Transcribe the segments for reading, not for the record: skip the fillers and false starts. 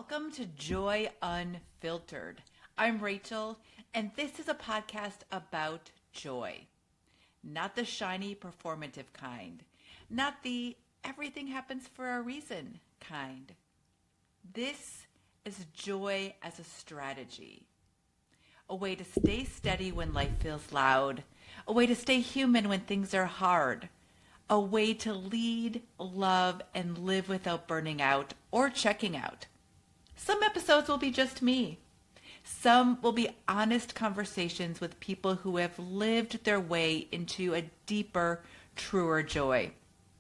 Welcome to Joy Unfiltered. I'm Rachel, and this is a podcast about joy. Not the shiny, performative kind, not the everything happens for a reason kind. This is joy as a strategy, a way to stay steady when life feels loud, a way to stay human when things are hard, a way to lead, love, and live without burning out or checking out. Some episodes will be just me. Some will be honest conversations with people who have lived their way into a deeper, truer joy.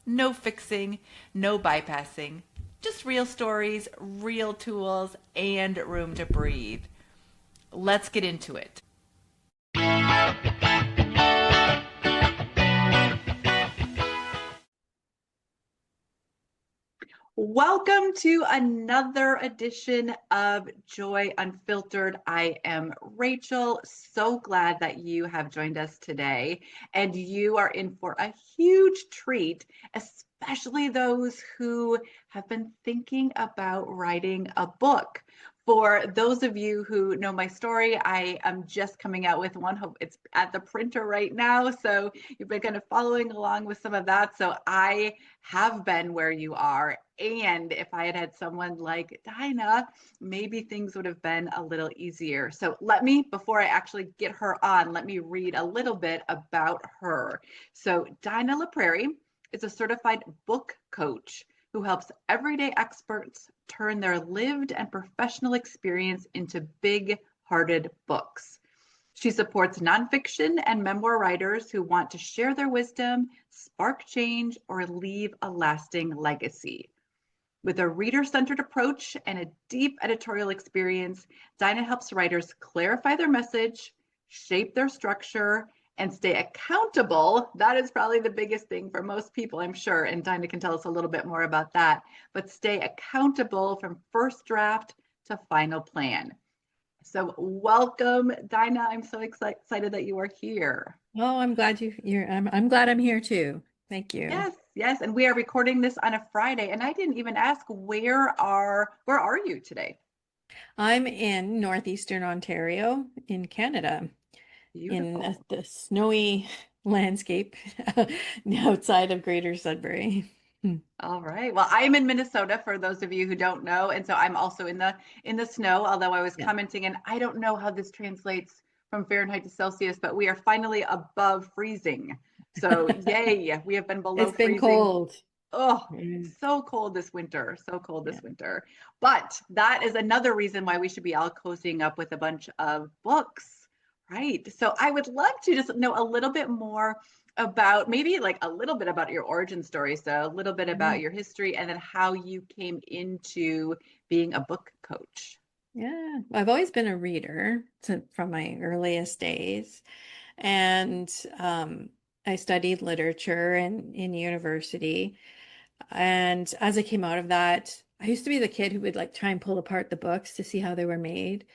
No fixing, no bypassing, just real stories, real tools, and room to breathe. Let's get into it. Welcome to another edition of Joy Unfiltered. I am Rachel. So glad that you have joined us today. And you are in for a huge treat, especially those who have been thinking about writing a book. For those of you who know my story, I am just coming out with one. It's at the printer right now. So you've been kind of following along with some of that. So I have been where you are. And if I had had someone like Dinah, maybe things would have been a little easier. So before I actually get her on, let me read a little bit about her. So Dinah LaPrairie is a certified book coach who helps everyday experts turn their lived and professional experience into big-hearted books. She supports nonfiction and memoir writers who want to share their wisdom, spark change, or leave a lasting legacy. With a reader-centered approach and a deep editorial experience, Dinah helps writers clarify their message, shape their structure, and stay accountable. That is probably the biggest thing for most people, I'm sure, and Dinah can tell us a little bit more about that, but stay accountable from first draft to final plan. So welcome, Dinah. I'm so excited that you are here. Oh, I'm glad I'm glad I'm here too. Thank you. Yes, and we are recording this on a Friday, and I didn't even ask where are you today? I'm in northeastern Ontario in Canada, in Beautiful. the snowy landscape outside of Greater Sudbury. All right. Well, I am in Minnesota for those of you who don't know, and so I'm also in the snow, although I was Yeah. commenting and I don't know how this translates from Fahrenheit to Celsius, but we are finally above freezing. So, yay, we have been below It's been freezing. cold. Oh, Mm. so cold this winter, so cold Yeah. this winter. But that is another reason why we should be all cozying up with a bunch of books, right? So I would love to just know a little bit more about maybe like a little bit about your origin story. So a little bit about your history and then how you came into being a book coach. Yeah. I've always been a reader from my earliest days. And I studied literature in university. And as I came out of that, I used to be the kid who would like try and pull apart the books to see how they were made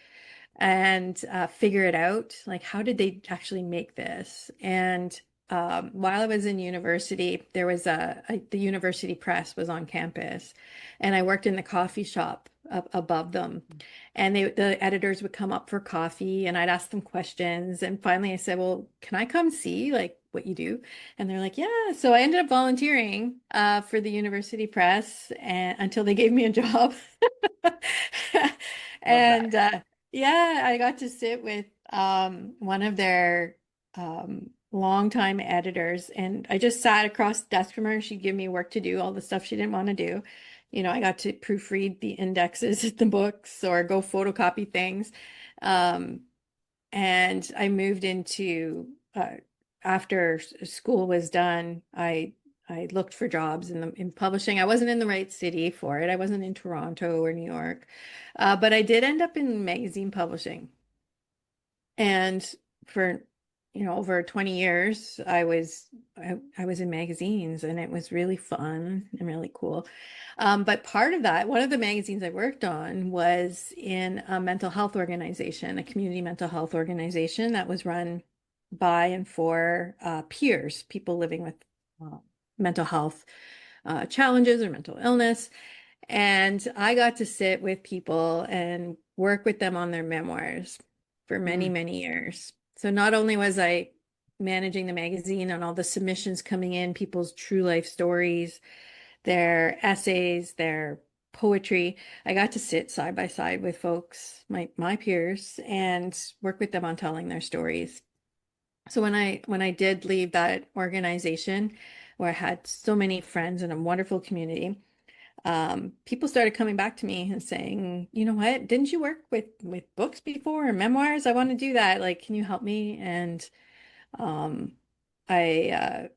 and figure it out. Like, how did they actually make this? And while I was in university, there was the university press was on campus, and I worked in the coffee shop up above them. And the editors would come up for coffee, and I'd ask them questions. And finally, I said, "Well, can I come see like what you do?" And they're like, "Yeah." So I ended up volunteering for the university press, and until they gave me a job. Love that. And yeah, I got to sit with one of their longtime editors, and I just sat across the desk from her. She'd give me work to do, all the stuff she didn't want to do. I got to proofread the indexes of the books or go photocopy things. Um, and I moved into after school was done, I looked for jobs in publishing. I wasn't in the right city for it. I wasn't in Toronto or New York, but I did end up in magazine publishing. And for over 20 years, I was in magazines, and it was really fun and really cool. But part of that, one of the magazines I worked on was in a mental health organization, a community mental health organization that was run by and for peers, people living with uh, mental health challenges or mental illness. And I got to sit with people and work with them on their memoirs for many, Mm. many years. So not only was I managing the magazine and all the submissions coming in, people's true life stories, their essays, their poetry, I got to sit side by side with folks, my peers, and work with them on telling their stories. So when I did leave that organization where I had so many friends and a wonderful community, people started coming back to me and saying, you know what, didn't you work with books before or memoirs? I want to do that. Like, can you help me? And um, I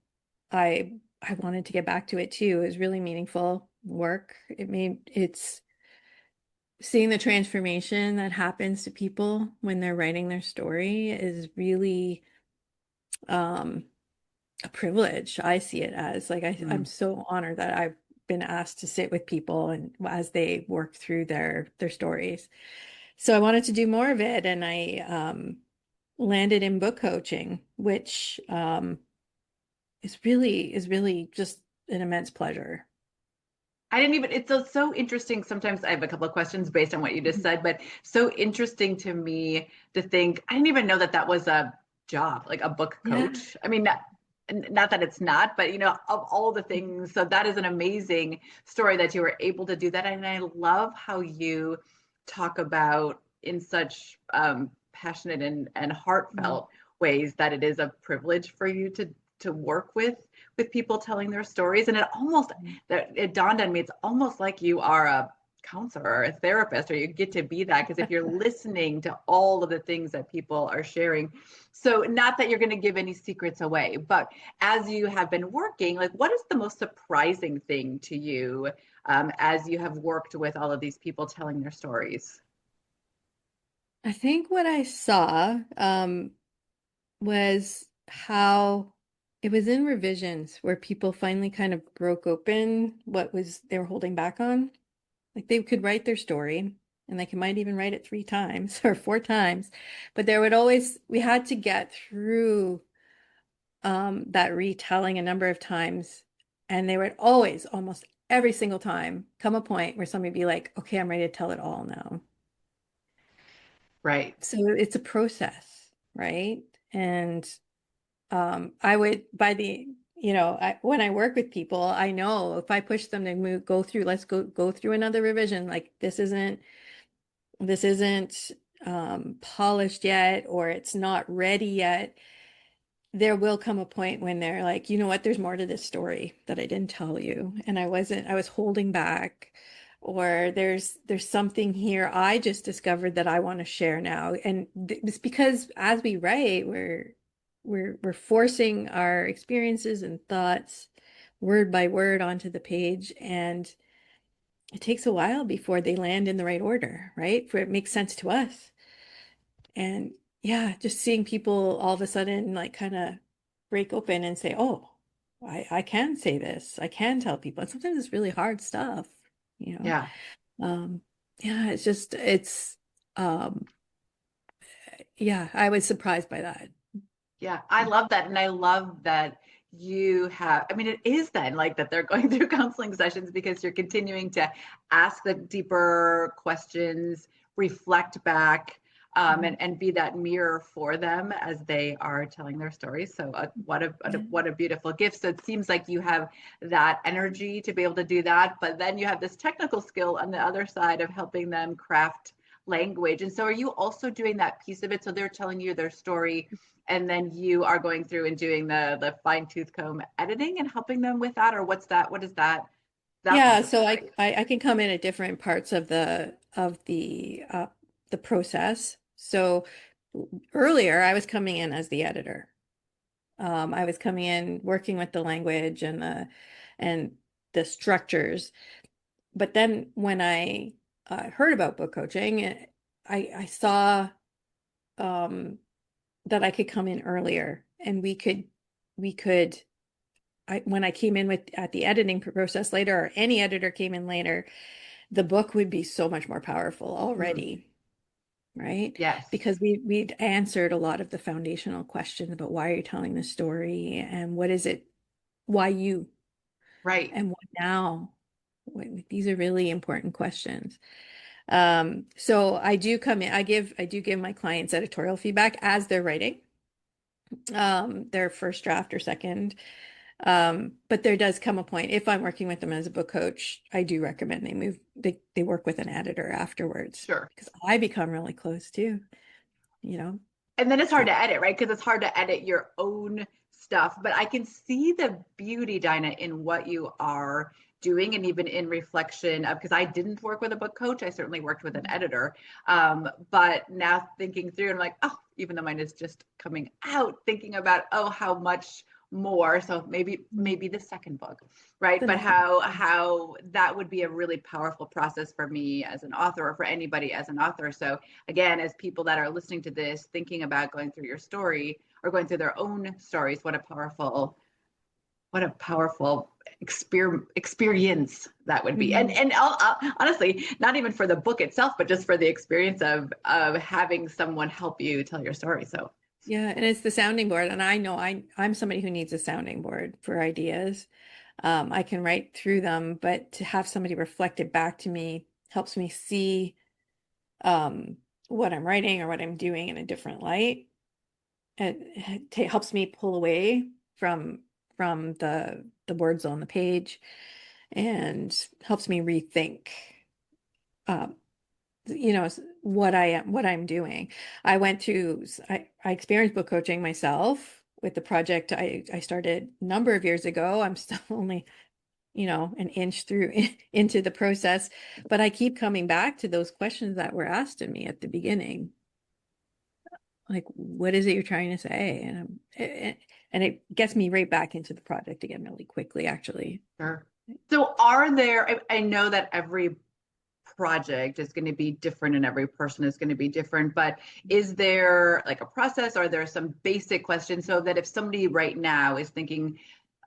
I wanted to get back to it too. It was really meaningful work. It's seeing the transformation that happens to people when they're writing their story is really um a privilege. I see it as like I'm Mm. so honored that I've been asked to sit with people and as they work through their stories. So I wanted to do more of it, and I landed in book coaching, which is really just an immense pleasure. I didn't even, it's so interesting. Sometimes I have a couple of questions based on what you just said, but so interesting to me to think, I didn't even know that that was a job, like a book Yeah. coach. I mean, not that it's not, but of all the things. So that is an amazing story that you were able to do that. And I love how you talk about in such passionate and Mhm. heartfelt ways that it is a privilege for you to work with people telling their stories. And it almost, that it dawned on me, it's almost like you are a counselor or a therapist, or you get to be that, because if you're listening to all of the things that people are sharing. So not that you're going to give any secrets away, but as you have been working, like, what is the most surprising thing to you as you have worked with all of these people telling their stories? I think what I saw was how it was in revisions where people finally kind of broke open what was they were holding back on. Like they could write their story and might even write it 3 times or 4 times, but we had to get through that retelling a number of times. And there would always, almost every single time, come a point where somebody would be like, okay, I'm ready to tell it all now. Right. So it's a process, right? And I would by the when I work with people, I know if I push them to go through, let's go through another revision. Like this isn't polished yet, or it's not ready yet. There will come a point when they're like, you know what, there's more to this story that I didn't tell you, and I was holding back, or there's something here I just discovered that I want to share now. And it's because as we write, we're forcing our experiences and thoughts word by word onto the page, and it takes a while before they land in the right order, right? For it makes sense to us. And yeah, just seeing people all of a sudden like kind of break open and say, oh, I can say this. I can tell people. And sometimes it's really hard stuff, you know. Yeah. Um, yeah, um yeah, I was surprised by that. Yeah, I love that. And I love that you have, I mean, it is then like that they're going through counseling sessions because you're continuing to ask the deeper questions, reflect back, Mhm. and be that mirror for them as they are telling their stories. So, Yeah. what a beautiful gift. So it seems like you have that energy to be able to do that, but then you have this technical skill on the other side of helping them craft language. And so, are you also doing that piece of it? So they're telling you their story, and then you are going through and doing the fine tooth comb editing and helping them with that, or what's that, what is that Yeah, process so look I, like? I I can come in at different parts of the process. So earlier I was coming in as the editor. I was coming in working with the language and the structures. But then when I heard about book coaching, I saw um, that I could come in earlier, and we could when I came in with at the editing process later, or any editor came in later, the book would be so much more powerful Mm, already, right? yes. Because we'd answered a lot of the foundational questions about why are you telling this story and what is it, why you, Right. and what now? These are really important questions. So I do come in, I do give my clients editorial feedback as they're writing, their first draft or second. But there does come a point, if I'm working with them as a book coach, I do recommend they work with an editor afterwards Sure. because I become really close too, you know. And then it's hard So to edit, right? Because it's hard to edit your own stuff. But I can see the beauty, Dinah, in what you are doing, and even in reflection of, because I didn't work with a book coach, I certainly worked with an editor. But now thinking through, I'm like, oh, even though mine is just coming out, thinking about, oh, how much more. So maybe the second book, right? the But next one. how that would be a really powerful process for me as an author, or for anybody as an author. So again, as people that are listening to this, thinking about going through your story or going through their own stories, what a powerful experience that would be. And Mhm. honestly, not even for the book itself, but just for the experience of having someone help you tell your story. So Yeah, and it's the sounding board. And I know I'm somebody who needs a sounding board for ideas. I can write through them, but to have somebody reflect it back to me helps me see what I'm writing or what I'm doing in a different light. It helps me pull away from the words on the page and helps me rethink um, what I'm doing. I experienced book coaching myself with the project I started a number of years ago. I'm still only, an inch through into the process, but I keep coming back to those questions that were asked of me at the beginning. Like, what is it you're trying to say? And it gets me right back into the project again really quickly, actually. sure. So are there, I know that every project is going to be different and every person is going to be different, but is there like a process? Or are there some basic questions so that if somebody right now is thinking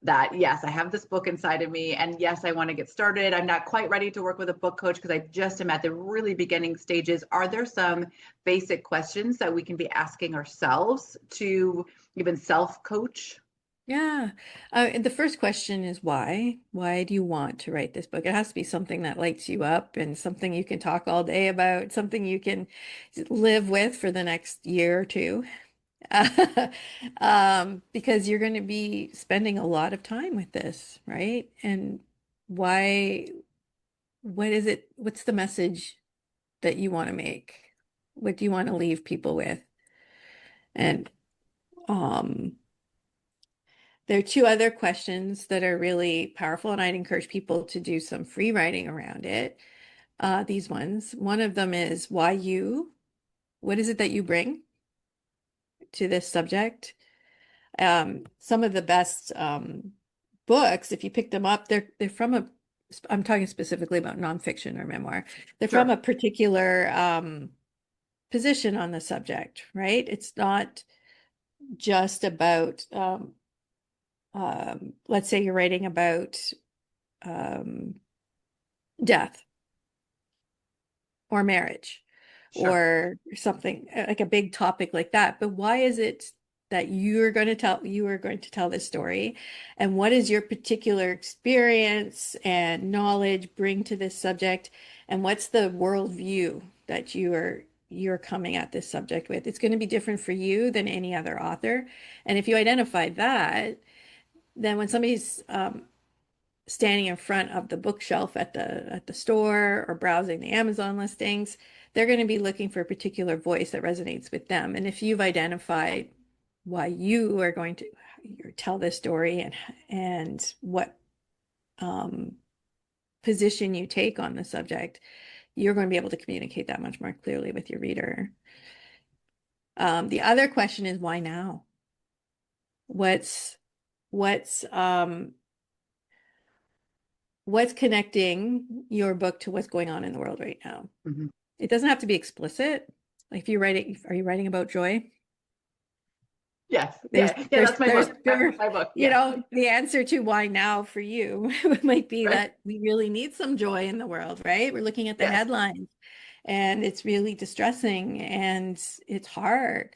that, yes, I have this book inside of me, and yes, I want to get started, I'm not quite ready to work with a book coach because I just am at the really beginning stages, are there some basic questions that we can be asking ourselves to even self coach? Yeah. And the first question is why? Why do you want to write this book? It has to be something that lights you up and something you can talk all day about, something you can live with for the next year or two. Because you're going to be spending a lot of time with this, right? And why, what is it? What's the message that you want to make? What do you want to leave people with? And um, there are two other questions that are really powerful, and I'd encourage people to do some free writing around it. These ones. One of them is why you? What is it that you bring to this subject? Some of the best books, if you pick them up, they're from a. I'm talking specifically about nonfiction or memoir. They're from a Sure. particular position on the subject, right? It's not just about. Let's say you're writing about um, death or marriage Sure. or something like a big topic like that. But why is it that you are going to tell this story? And what is your particular experience and knowledge bring to this subject? And what's the worldview that you're coming at this subject with? It's going to be different for you than any other author. And if you identify that, then when somebody's standing in front of the bookshelf at the store or browsing the Amazon listings, they're going to be looking for a particular voice that resonates with them. And if you've identified why you are going to tell this story and what um, position you take on the subject, you're going to be able to communicate that much more clearly with your reader. The other question is why now? What's what's um, what's connecting your book to what's going on in the world right now? Mhm. It doesn't have to be explicit. Like if you write it, are you writing about joy? Yes. There's Yeah. Yeah. there's That's my there's book. there, My book. Yes. the answer to why now for you might be Right. that we really need some joy in the world, right? We're looking at the Yes. headlines and it's really distressing and it's hard.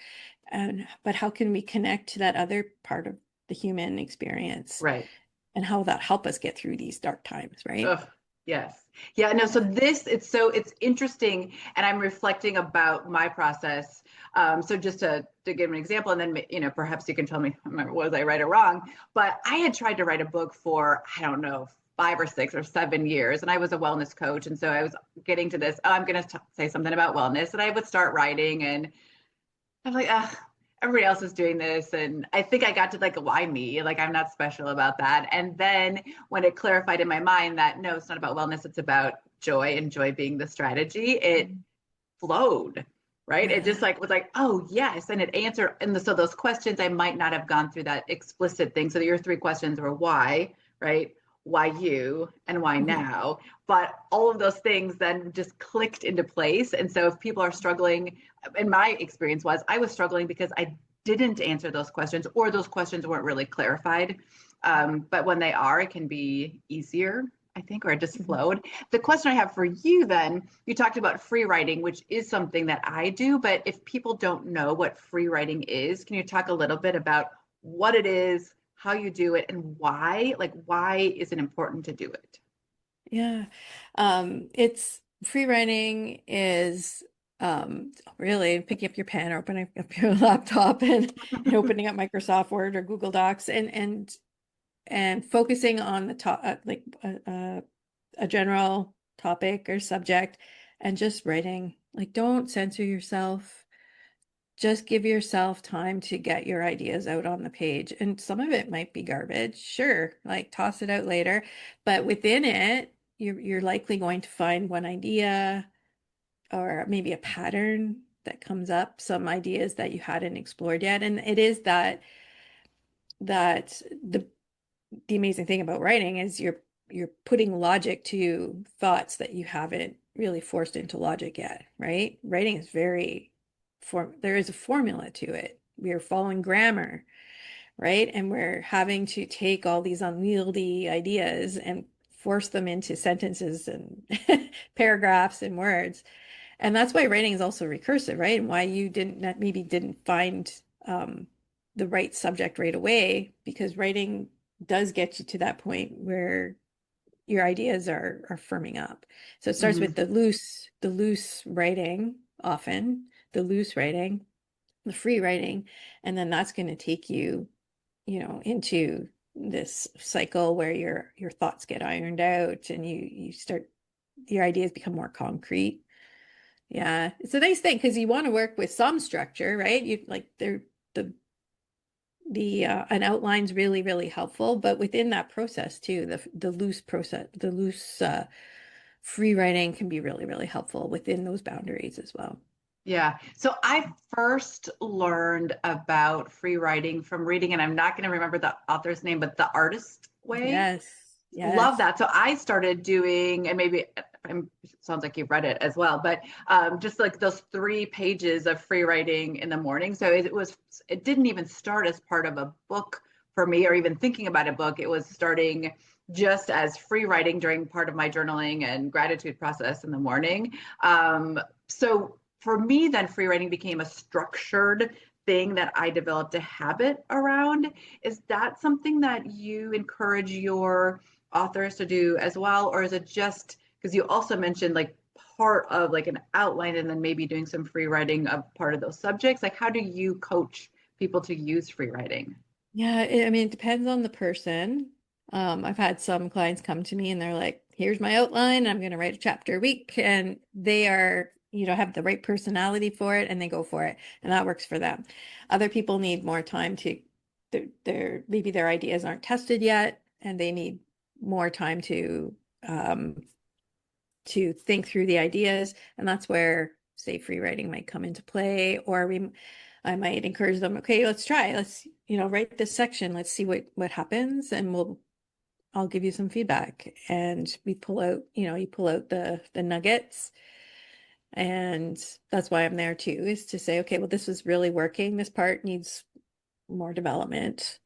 And but how can we connect to that other part of the human experience Right. and how will that help us get through these dark times, right? Ugh. Yes. Yeah, no, so it's interesting, and I'm reflecting about my process. So just to give an example, and then perhaps you can tell me was I right or wrong. But I had tried to write a book for, I don't know, 5 or 6 or 7 years, and I was a wellness coach, and so I was getting to this. Oh, I'm going to say something about wellness, and I would start writing, and I'm like, everybody else is doing this. And I think I got to like, why me? Like, I'm not special about that. And then when it clarified in my mind that no, it's not about wellness, it's about joy, and joy being the strategy, it flowed. Right. It just Yeah. like was like, oh, yes. And it answered. And so those questions, I might not have gone through that explicit thing. So your three questions were why, right? Why you and why Mhm. now? But all of those things then just clicked into place. And so if people are struggling, in my experience was I was struggling because I didn't answer those questions, or those questions weren't really clarified. But when they are, it can be easier, I think, or it just Mhm. flowed. The question I have for you then, you talked about free writing, which is something that I do, but if people don't know what free writing is, can you talk a little bit about what it is, how you do it, and why? Like, why is it important to do it? Yeah. It's free writing is really picking up your pen or opening up your laptop and opening up Microsoft Word or Google Docs and focusing on the top like a general topic or subject and just writing. Like, don't censor yourself. Just give yourself time to get your ideas out on the page. And some of it might be garbage, sure, like toss it out later. But within it, you're likely going to find one idea or maybe a pattern that comes up, some ideas that you hadn't explored yet. And it is that the amazing thing about writing is you're putting logic to thoughts that you haven't really forced into logic yet, right? Writing is very there is a formula to it. We are following grammar, right? And we're having to take all these unwieldy ideas and force them into sentences and paragraphs and words. And that's why writing is also recursive, right? And why you maybe didn't find um, the right subject right away, because writing does get you to that point where your ideas are firming up. So it starts with Mm-hmm. the loose writing, often the loose writing, the free writing, and then that's going to take you, into this cycle where your thoughts get ironed out and you start your ideas become more concrete. Yeah, it's a nice thing because you want to work with some structure, right? You like the an outline's really, really helpful, but within that process too, the loose process, the loose free writing can be really, really helpful within those boundaries as well. Yeah. So I first learned about free writing from reading, and I'm not going to remember the author's name, but The Artist Way. Yes, Love yes, that. So I started doing, and maybe it sounds like you've read it as well, but just like those 3 pages of free writing in the morning. So it didn't even start as part of a book for me, or even thinking about a book. It was starting just as free writing during part of my journaling and gratitude process in the morning. So for me, then free writing became a structured thing that I developed a habit around. Is that something that you encourage your authors to do as well? Or is it just because you also mentioned like part of like an outline and then maybe doing some free writing of part of those subjects? Like, how do you coach people to use free writing? yeah. I mean, it depends on the person. I've had some clients come to me and they're like, "Here's my outline. I'm going to write a chapter a week," and they are, have the right personality for it, and they go for it, and that works for them. Other people need more time to, maybe their ideas aren't tested yet, and they need more time um, to think through the ideas, and that's where, say, free writing might come into play. Or I might encourage them, okay, let's try, let's, write this section, let's see what happens, and I'll give you some feedback. And we pull out, you pull out the nuggets. And that's why I'm there too, is to say, okay, well, this was really working, this part needs more development.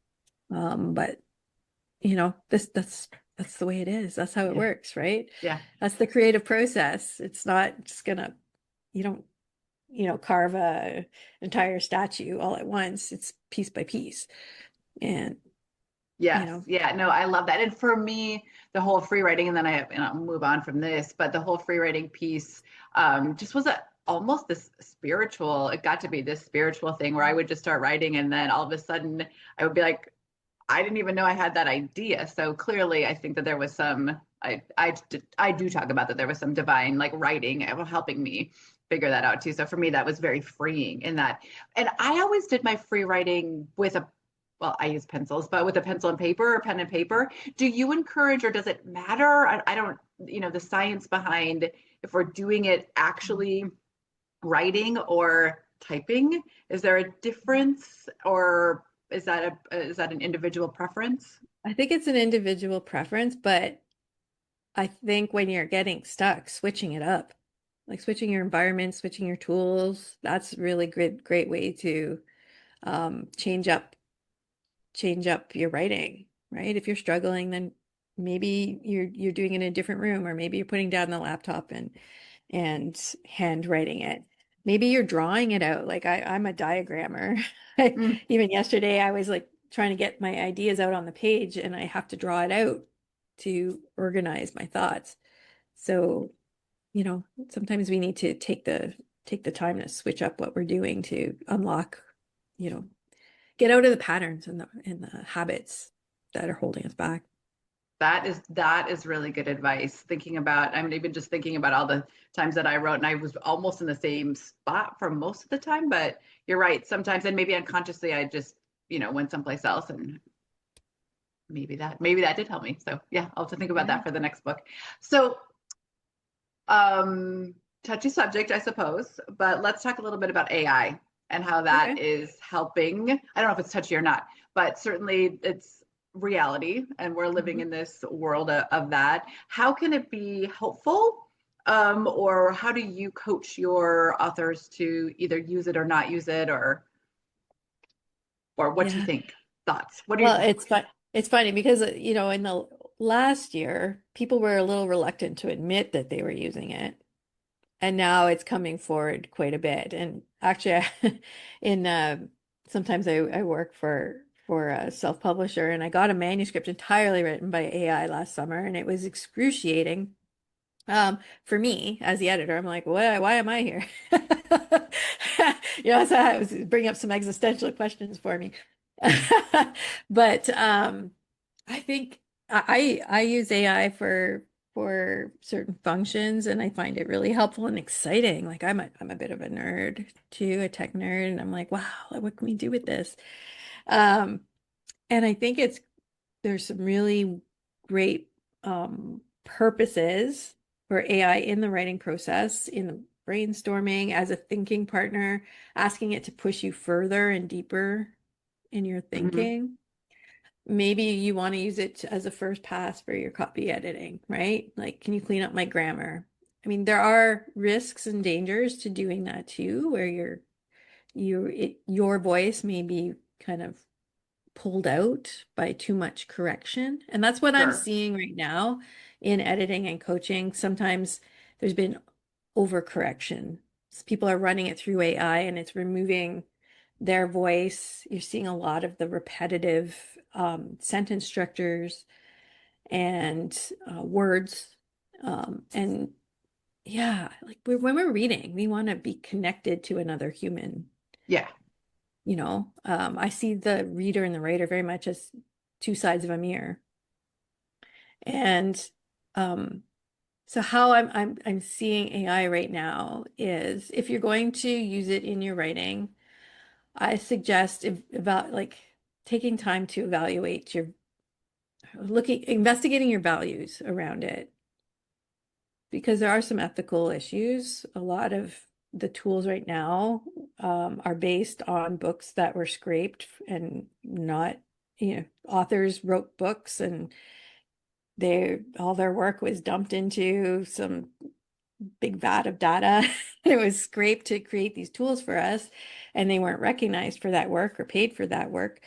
But that's the way it is. That's how it Yeah. works, right? Yeah. That's the creative process. It's not just gonna, you don't, carve entire statue all at once. It's piece by piece. And you Yes. know. Yeah. No, I love that. And for me, the whole free writing, and then I'll move on from this, but the whole free writing piece just was almost this spiritual, it got to be this spiritual thing where I would just start writing and then all of a sudden I would be like, I didn't even know I had that idea. So clearly, I think that there was some, I do talk about that there was some divine like writing helping me figure that out too. So for me, that was very freeing in that. And I always did my free writing with a, well, I use pencils, but with a pencil and paper or pen and paper. Do you encourage or does it matter? I don't, the science behind if we're doing it actually writing or typing, is there a difference or is that an individual preference? I think it's an individual preference, but I think when you're getting stuck, switching it up, like switching your environment, switching your tools, that's a really great way to change up your writing, right? If you're struggling, then maybe you're doing it in a different room, or maybe you're putting down the laptop and hand writing it. Maybe you're drawing it out. Like I'm a diagrammer. Mm, Even yesterday, I was like trying to get my ideas out on the page, and I have to draw it out to organize my thoughts. So, sometimes we need to take the time to switch up what we're doing to unlock, you know, get out of the patterns and the habits that are holding us back. that is really good advice. Thinking about, I mean, even just thinking about all the times that I wrote, and I was almost in the same spot for most of the time. But you're right. Sometimes, and maybe unconsciously, I just went someplace else, and maybe that did help me. So yeah, I'll have to think about Yeah. that for the next book. So um, touchy subject, I suppose, but let's talk a little bit about AI and how that Okay. is helping. I don't know if it's touchy or not, but certainly it's reality, and we're living Mhm. in this world of that. How can it be helpful? Or how do you coach your authors to either use it or not use it, or what do you Yeah. think? Thoughts? What are your Well, thoughts? it's funny because in the last year, people were a little reluctant to admit that they were using it, and now it's coming forward quite a bit. And actually, in sometimes I work for a self-publisher, and I got a manuscript entirely written by AI last summer, and it was excruciating. For me as the editor, I'm like, why am I here? So it was bring up some existential questions for me. But I think I use AI for certain functions, and I find it really helpful and exciting. Like I'm a bit of a nerd too, a tech nerd, and I'm like, wow, what can we do with this? Um, and I think there's some really great purposes for AI in the writing process, in the brainstorming, as a thinking partner, asking it to push you further and deeper in your Mhm. thinking. Maybe you want to use it as a first pass for your copy editing, right? Like, can you clean up my grammar? I mean, there are risks and dangers to doing that too, where your voice may be kind of pulled out by too much correction. And that's what I'm Sure. seeing right now in editing and coaching. Sometimes there's been overcorrection. People are running it through AI and it's removing their voice. You're seeing a lot of the repetitive sentence structures and words. And yeah, like when we're reading, we want to be connected to another human. Yeah. I see the reader and the writer very much as two sides of a mirror. And um, so how I'm seeing AI right now is if you're going to use it in your writing, I suggest about like taking time to evaluate investigating your values around it, because there are some ethical issues. A lot of the tools right now are based on books that were scraped and not, authors wrote books and all their work was dumped into some big vat of data. It was scraped to create these tools for us, and they weren't recognized for that work or paid for that work.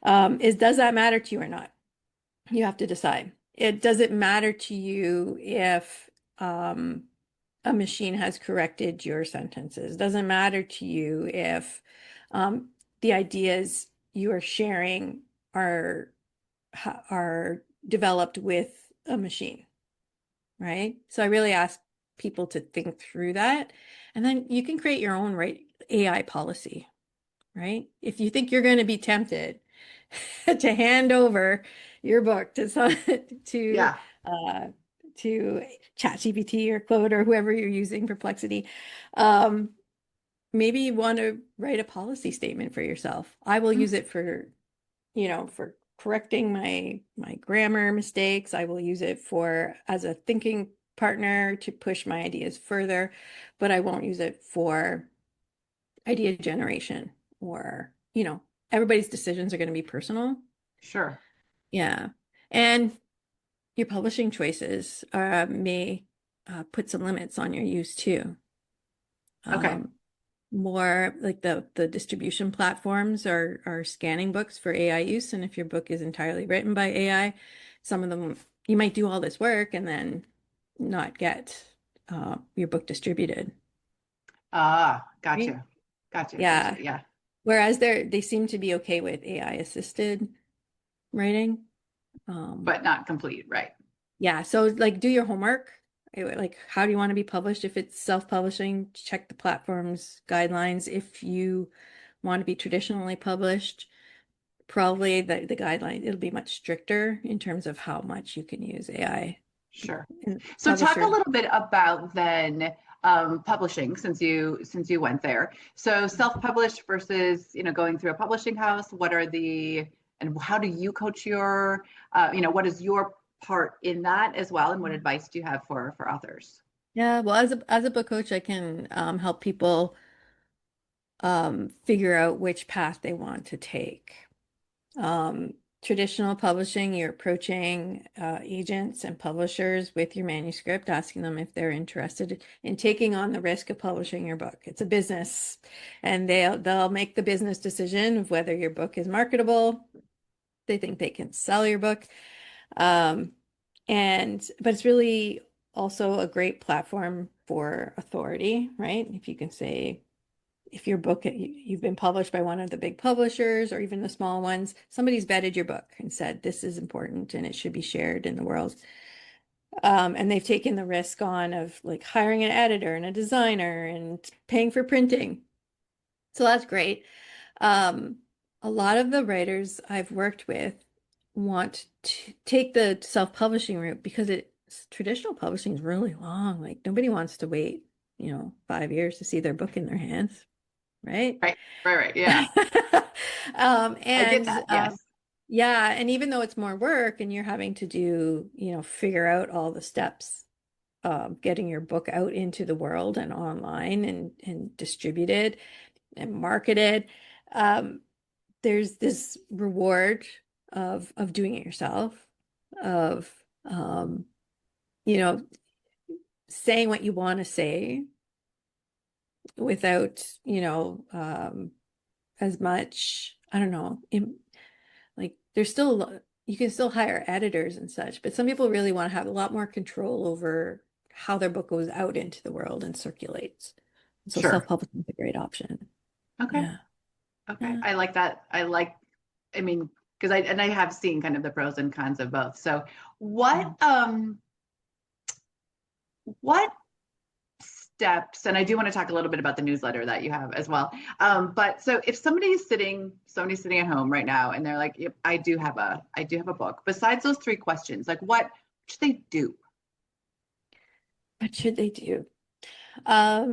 Does that matter to you or not? You have to decide. Does it matter to you if um, a machine has corrected your sentences? Doesn't matter to you if um, the ideas you are sharing are are developed with a machine, right? So I really ask people to think through that. And then you can create your own AI policy, right? If you think you're going to be tempted to hand over your book to some Yeah. uh to ChatGPT or Claude or whoever you're using, Perplexity, um, maybe you want to write a policy statement for yourself. I will use it for, for correcting my grammar mistakes. I will use it for as a thinking partner to push my ideas further, but I won't use it for idea generation or, everybody's decisions are going to be personal. Sure. Yeah. And your publishing choices may put some limits on your use too. Okay. Um, More like the distribution platforms are scanning books for AI use, and if your book is entirely written by AI, some of them you might do all this work and then not get your book distributed, Ah, right? gotcha. Gotcha. Gotcha. Yeah. Yeah. Whereas they seem to be okay with AI assisted writing. Um, But not complete, right? yeah, so like do your homework. Like, how do you want to be published? If it's self-publishing, check the platform's guidelines. If you want to be traditionally published, probably the guideline, it'll be much stricter in terms of how much you can use AI. Sure. And So talk a publishers, little bit about then publishing since you went there. So self-published versus going through a publishing house. What are the and how do you coach your what is your part in that as well, and what advice do you have for authors? yeah, well, as a book coach, I can help people figure out which path they want to take. Um, Traditional publishing, you're approaching agents and publishers with your manuscript, asking them if they're interested in taking on the risk of publishing your book. It's a business, and they'll make the business decision of whether your book is marketable. They think they can sell your book. Um, but it's really also a great platform for authority, right? If you can say, if your book you've been published by one of the big publishers or even the small ones, somebody's vetted your book and said this is important and it should be shared in the world. And they've taken the risk on of like hiring an editor and a designer and paying for printing. So that's great. Um, a lot of the writers I've worked with want to take the self-publishing route because traditional publishing is really long. Like nobody wants to wait, 5 years to see their book in their hands, right? Right. Right. Right. Yeah. Um, I get and that. um, Yes. yeah, and even though it's more work and you're having to do, figure out all the steps, getting your book out into the world and online and distributed and marketed, um, there's this reward of doing it yourself, of you know, saying what you want to say without, as much, I don't know, like there's still you can still hire editors and such, but some people really want to have a lot more control over how their book goes out into the world and circulates. So Sure. self-publishing is a great option. Okay. Yeah. Okay. Yeah. I like that. I mean, because I have seen kind of the pros and cons of both. So what Mm. what steps, and I do want to talk a little bit about the newsletter that you have as well. But so if somebody's sitting at home right now and they're like, yep, I do have a book. Besides those three questions, like what should they do? What should they do? I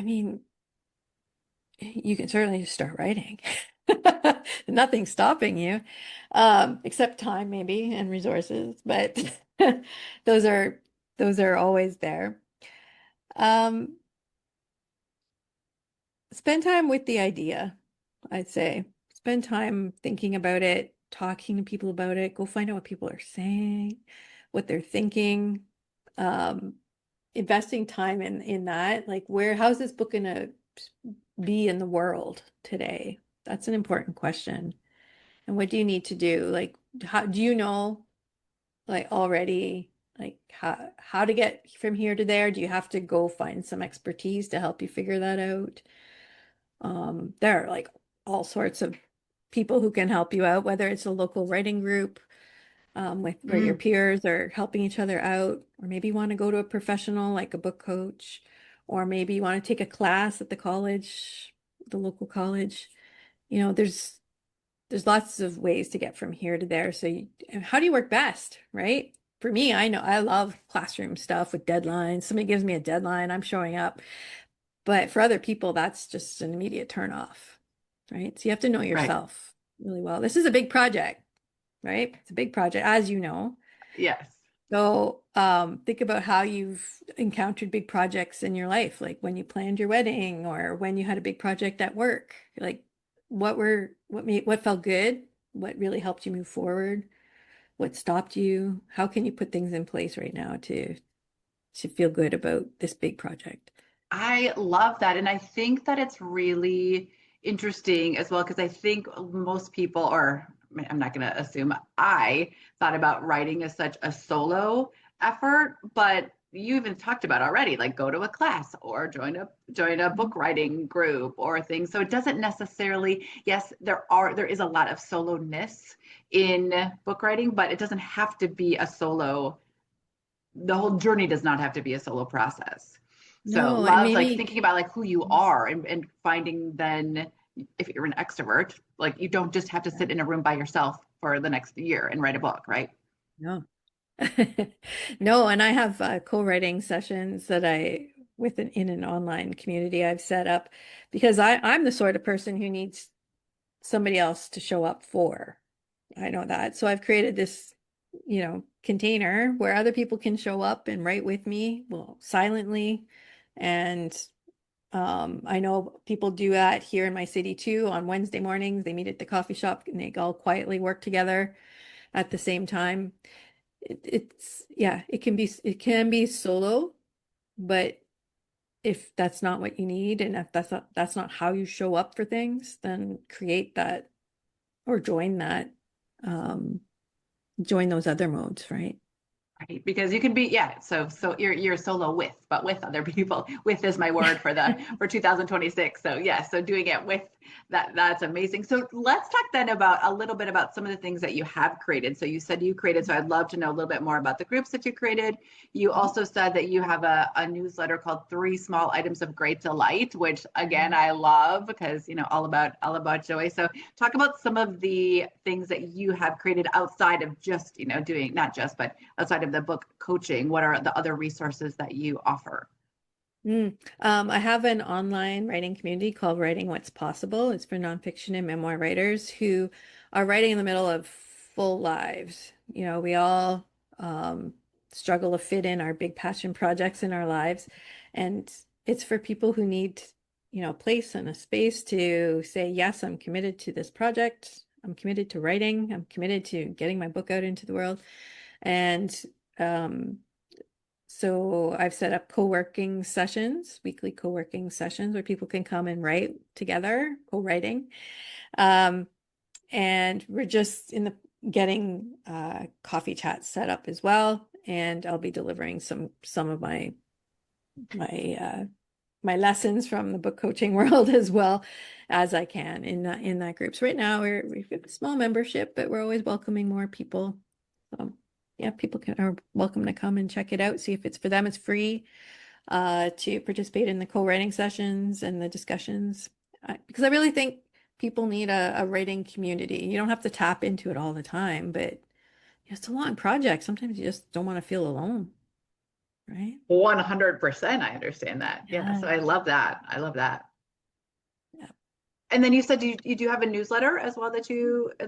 mean, you can certainly just start writing. Nothing's stopping you, except time maybe and resources, but those are those are always there. Um, Spend time with the idea, I'd say. Spend time thinking about it, talking to people about it. Go find out what people are saying, what they're thinking. Um, Investing time in that, like how's this book gonna be in the world today? That's an important question. And what do you need to do? Like, how do you know, like already, like how to get from here to there? Do you have to go find some expertise to help you figure that out? There are like all sorts of people who can help you out, whether it's a local writing group with where your Mm, peers are helping each other out, or maybe you want to go to a professional like a book coach, or maybe you want to take a class at the college, the local college. You know, there's lots of ways to get from here to there. So how do you work best, right? For me, I know I love classroom stuff with deadlines. Somebody gives me a deadline, I'm showing up. But for other people, that's just an immediate turn off, right? So you have to know right. yourself really well. This is a big project, right? It's a big project, as you know. Yes. So think about how you've encountered big projects in your life, like when you planned your wedding or when you had a big project at work. Like what felt good, what really helped you move forward, what stopped you, how can you put things in place right now to feel good about this big project? I love that. And I think that it's really interesting as well, because I think most people, or I'm not going to assume I thought about writing as such a solo effort, but you even talked about already, like go to a class or join a Mhm. book writing group or things. So it doesn't necessarily, yes, there is a lot of solo-ness in book writing, but it doesn't have to be a solo, the whole journey does not have to be a solo process. So No, and love like maybe thinking about like who you are and finding then if you're an extrovert, like you don't just have to sit in a room by yourself for the next year and write a book, right? no. No, and I have co-writing sessions that I with in an online community I've set up because I'm the sort of person who needs somebody else to show up for. I know that. So I've created this, container where other people can show up and write with me, well, silently. And I know people do that here in my city too. On Wednesday mornings, they meet at the coffee shop and they all quietly work together at the same time. Yeah, it can be solo, but if that's not what you need and if that's not how you show up for things, then create that or um join those other modes, right? Right, because you can be, yeah, so you're solo with, but with other people. With is my word for 2026. So yeah, so doing it with that's amazing. So let's talk then about a little bit about some of the things that you have created. So you said you created, so I'd love to know a little bit more about the groups that you created. You also said that you have a newsletter called Three Small Items of Great Delight, which again I love because all about joy. So talk about some of the things that you have created outside of just, doing not just, but outside of the book coaching. What are the other resources that you offer? I have an online writing community called Writing What's Possible. It's for nonfiction and memoir writers who are writing in the middle of full lives. We all um, struggle to fit in our big passion projects in our lives. And it's for people who need, a place and a space to say, yes, I'm committed to this project. I'm committed to writing. I'm committed to getting my book out into the world. And um, so I've set up co-working sessions, weekly co-working sessions where people can come and write together, co-writing. Um, and we're just in the getting coffee chats set up as well. And I'll be delivering some of my my lessons from the book coaching world as well as I can in that group. So right now we've got a small membership, but we're always welcoming more people. So yeah, people are welcome to come and check it out, see if it's for them. It's free to participate in the co-writing sessions and the discussions because I really think people need a writing community. You don't have to tap into it all the time, but it's a long project. Sometimes you just don't want to feel alone, right? 100%. I understand that. Yeah. Yeah. So I love that. I love that. Yeah. And then you said you do have a newsletter as well that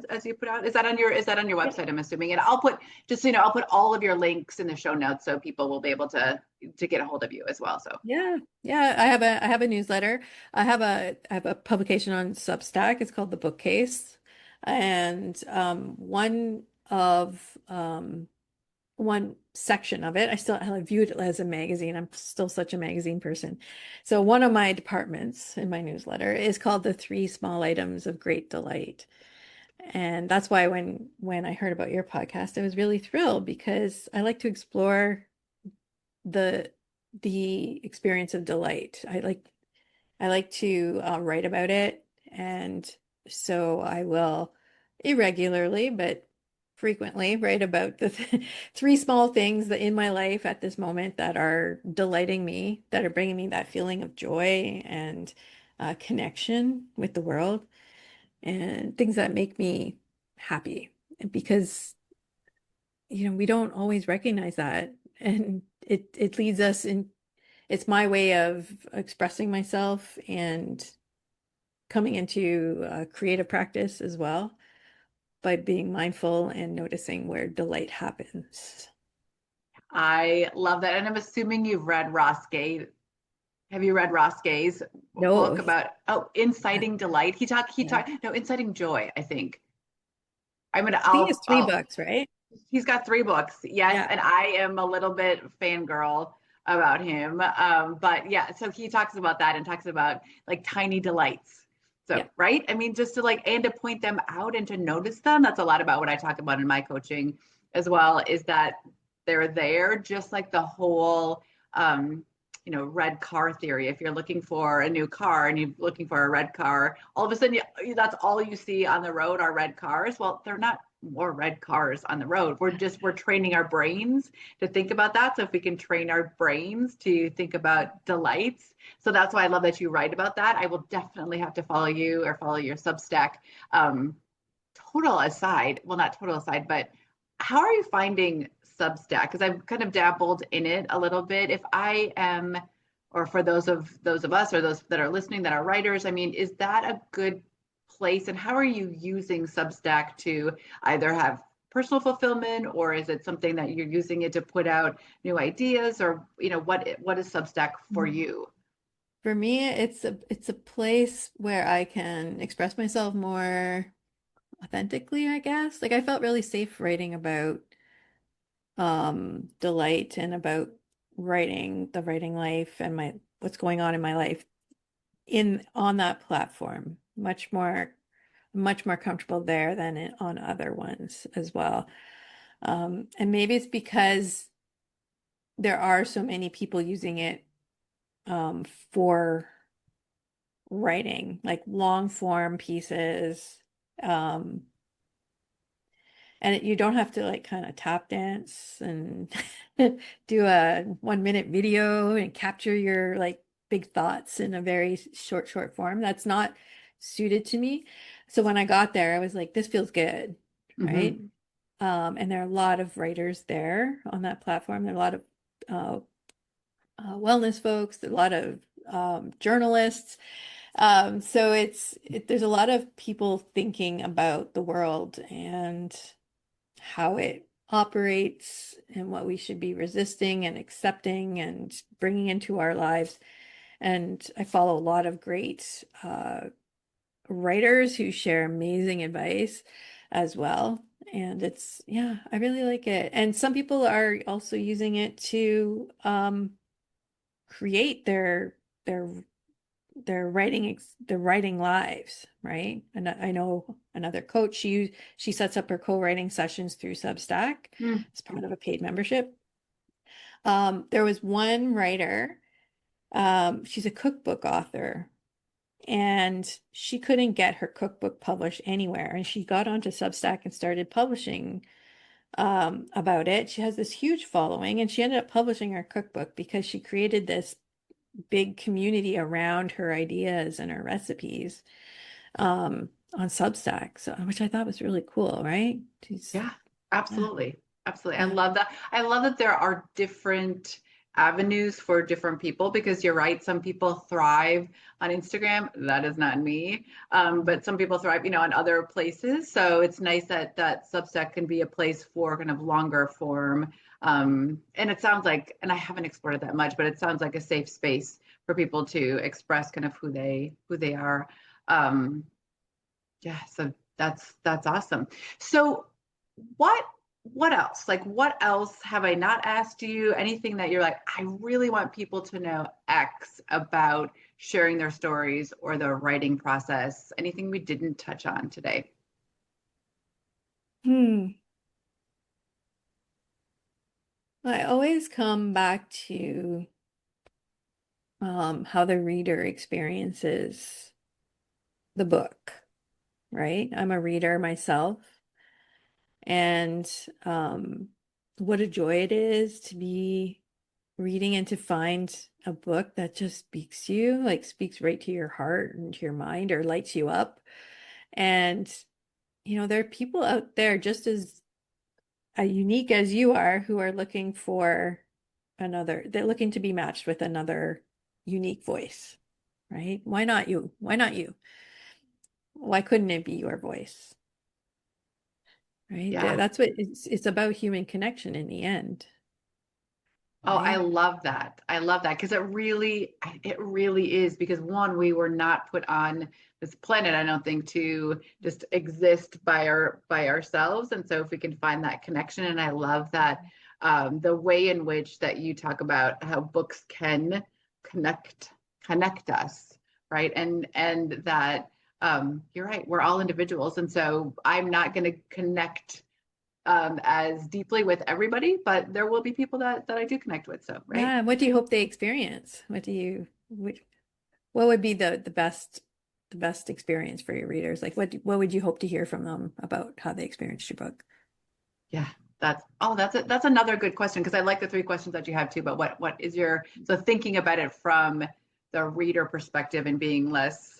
as you put out. Is that on your website? I'm assuming. And I'll put just so you know, I'll put all of your links in the show notes so people will be able to get a hold of you as well. So Yeah, yeah. I have a newsletter. I have a publication on Substack. It's called The Bookcase, and one section of it, I view it as a magazine. I'm still such a magazine person. So one of my departments in my newsletter is called the Three Small Items of Great Delight, and that's why when I heard about your podcast, I was really thrilled because I like to explore the the experience of delight. I like to write about it and So I will irregularly, but frequently write about the three small things that in my life at this moment that are delighting me, that are bringing me that feeling of joy and connection with the world, and things that make me happy. Because, we don't always recognize that. And it leads us in, it's my way of expressing myself and coming into creative practice as well by being mindful and noticing where delight happens. I love that. And I'm assuming you've read Ross Gay. Have you read Ross Gay's No, book about inciting delight? yeah. No, inciting joy, I think. I think it's three books, right? He's got three books, yes, Yeah, and I am a little bit fangirl about him. But yeah, so he talks about that and talks about like tiny delights. So, yeah. right? I mean, just to like, and to point them out and to notice them. That's a lot about what I talk about in my coaching as well, is that they're there, just like the whole, red car theory. If you're looking for a new car and you're looking for a red car, all of a sudden that's all you see on the road are red cars. Well, they're not more red cars on the road. We're training our brains to think about that. So if we can train our brains to think about delights, so that's why I love that you write about that. I will definitely have to follow you or follow your Substack. Um, Total aside, well, not total aside, but how are you finding Substack? Because I've kind of dabbled in it a little bit. If I am, or for those of us or those that are listening that are writers, I mean, is that a good place? And how are you using Substack to either have personal fulfillment, or is it something that you're using it to put out new ideas, or what is Substack for you? For me, it's a place where I can express myself more authentically, I guess. Like I felt really safe writing about delight and about writing the writing life and my what's going on in my life in on that platform. Much more comfortable there than on other ones as well. And maybe it's because there are so many people using it for writing, like long form pieces. Um, and you don't have to like kind of tap dance and do a 1 minute video and capture your like big thoughts in a very short form. That's not suited to me. So when I got there, I was like, this feels good, right? Mm-hmm. And there are a lot of writers there on that platform. There are a lot of uh, wellness folks, a lot of journalists. So there's a lot of people thinking about the world and how it operates and what we should be resisting and accepting and bringing into our lives. And I follow a lot of great writers who share amazing advice as well. And yeah, I really like it. And some people are also using it to create their their writing lives, right? And I know another coach, she sets up her co-writing sessions through Substack as part of a paid membership. There was one writer, she's a cookbook author, and she couldn't get her cookbook published anywhere. And she got onto Substack and started publishing about it. She has this huge following, and she ended up publishing her cookbook because she created this big community around her ideas and her recipes on Substack, so which I thought was really cool, right? Yeah, Yeah, absolutely. Absolutely. I yeah. love that. I love that there are different avenues for different people, because you're right. Some people thrive on Instagram. That is not me. But some people thrive, on other places. So it's nice that Substack can be a place for kind of longer form. And it sounds like, and I haven't explored it that much, but it sounds like a safe space for people to express kind of who they are. Um, yeah, so that's awesome. So what what else? Like what else have I not asked you? Anything that you're like, I really want people to know X about sharing their stories or the writing process? Anything we didn't touch on today? Hmm. I always come back to how the reader experiences the book. right? I'm a reader myself. And what a joy it is to be reading and to find a book that just speaks to you, like speaks right to your heart and to your mind or lights you up. And, there are people out there just as unique as you are who are looking for they're looking to be matched with another unique voice, right? Why not you? Why not you? Why couldn't it be your voice? Right? Yeah. That's what it's about, human connection in the end, Oh, I right? love that. I love that because it really is because one, we were not put on this planet, I don't think, to just exist by ourselves. And so if we can find that connection, and I love that the way in which that you talk about how books can connect connect us, right? And that you're right, we're all individuals. And so I'm not going to connect as deeply with everybody, but there will be people that I do connect with. So, right. Yeah. What do you hope they experience? What would be the best experience for your readers? Like what would you hope to hear from them about how they experienced your book? Yeah. That's another good question because I like the three questions that you have too. But what is your so thinking about it from the reader perspective and being less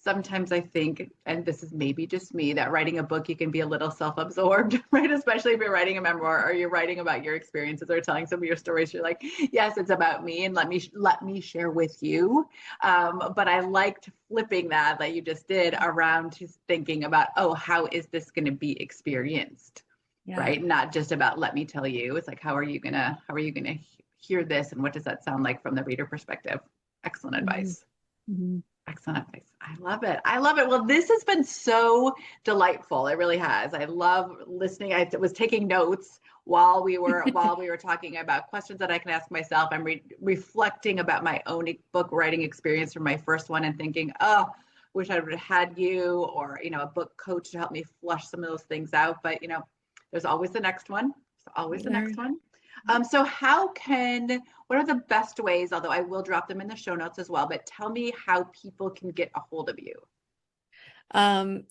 sometimes I think, and this is maybe just me, that writing a book, you can be a little self-absorbed, right? Especially if you're writing a memoir or you're writing about your experiences or telling some of your stories. You're like, yes, it's about me, and let me share with you. But I liked flipping that you just did around to thinking about, oh, how is this going to be experienced, Yeah. right? Not just about let me tell you. It's like how are you gonna hear this, and what does that sound like from the reader perspective? Excellent Mhm. advice. Mhm. Excellent advice. I love it. I love it. Well, this has been so delightful. It really has. I love listening. I was taking notes while we were talking about questions that I can ask myself. I'm reflecting about my own book writing experience from my first one and thinking, oh, wish I would have had you or a book coach to help me flush some of those things out. But there's always the next one. There's always the next Learn. one. So what are the best ways, although I will drop them in the show notes as well, but tell me how people can get a hold of you. Um,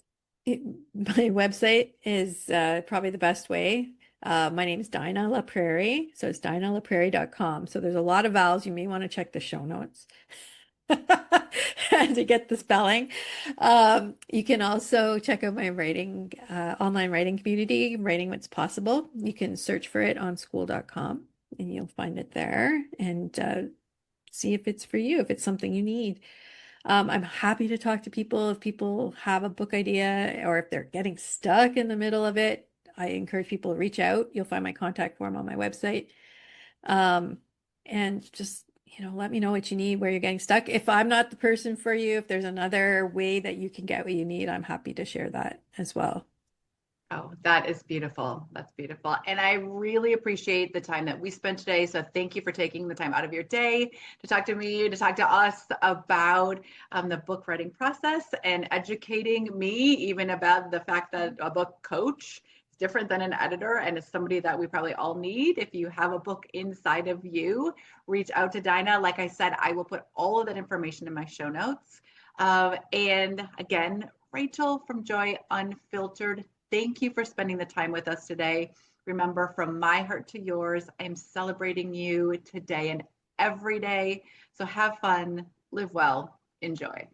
it, my website is probably the best way. My name is Dinah LaPrairie, so it's DinahLaPrairie.com. So there's a lot of vowels. You may want to check the show notes to get the spelling. You can also check out my writing, online writing community, Writing What's Possible. You can search for it on school.com and you'll find it there and see if it's for you, if it's something you need. I'm happy to talk to people if people have a book idea or if they're getting stuck in the middle of it. I encourage people to reach out. You'll find my contact form on my website. Um, and just, let me know what you need, where you're getting stuck. If I'm not the person for you, if there's another way that you can get what you need, I'm happy to share that as well. Oh, that is beautiful. That's beautiful. And I really appreciate the time that we spent today. So thank you for taking the time out of your day to talk to me, to talk to us about the book writing process and educating me even about the fact that a book coach is different than an editor and is somebody that we probably all need. If you have a book inside of you, reach out to Dinah. Like I said, I will put all of that information in my show notes. And again, Rachel from Joy Unfiltered, thank you for spending the time with us today. Remember, from my heart to yours, I am celebrating you today and every day. So have fun, live well, enjoy.